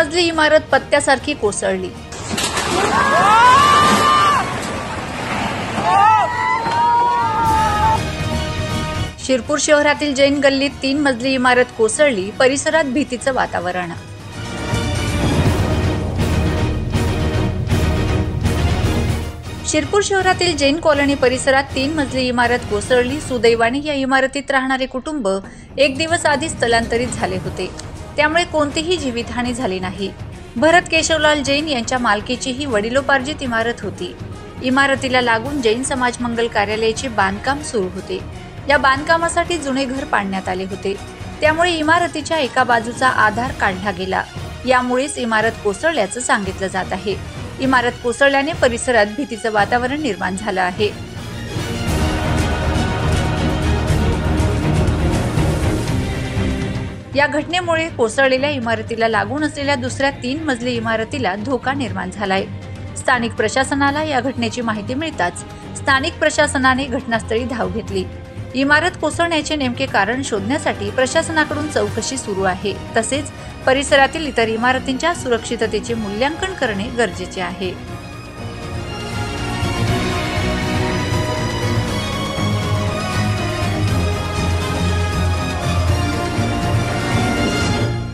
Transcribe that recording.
मजली इमारत पत्त्यासारखी कोसळली। शिरपूर शहरातील जैन गल्लीत 3 मजली इमारत कोसळली, परिसरात भीतीचं वातावरण। शिरपूर शहरातील जैन कॉलनी परिसरात 3 मजली इमारत कोसळली। सुदैवाने या इमारतीत राहणारे कुटुंब एक दिवस आधी स्थलांतरित झाले होते, त्यामुळे कोणतीही जीवितहानी झाली नाही। भरत केशवलाल जैन यांच्या मालकीची ही वडिलोपार्जित इमारत होती। इमारतीला लागून जैन समाज मंगल कार्यालयाचे बांधकाम सुरू होते। या बांधकामासाठी जुने घर पाडण्यात आले होते, त्यामुळे इमारतीच्या एका बाजूचा आधार काढला गेला। यामुळेच इमारत कोसळल्याचं सांगितलं जात आहे। इमारत कोसळल्याने परिसरात भीतीचं वातावरण निर्माण झालं आहे। या घटनेमुळे कोसळलेल्या इमारतीला लागून असलेल्या दुसऱ्या 3 मजली इमारतीला धोका निर्माण झालाय। स्थानिक प्रशासनाला या घटनेची माहिती मिळताच स्थानिक प्रशासनाने घटनास्थळी धाव घेतली। इमारत कोसळण्याचे नेमके कारण शोधण्यासाठी प्रशासनाकडून चौकशी सुरू आहे। तसेच परिसरातील इतर इमारतींच्या सुरक्षिततेचे मूल्यांकन करणे गरजेचे आहे।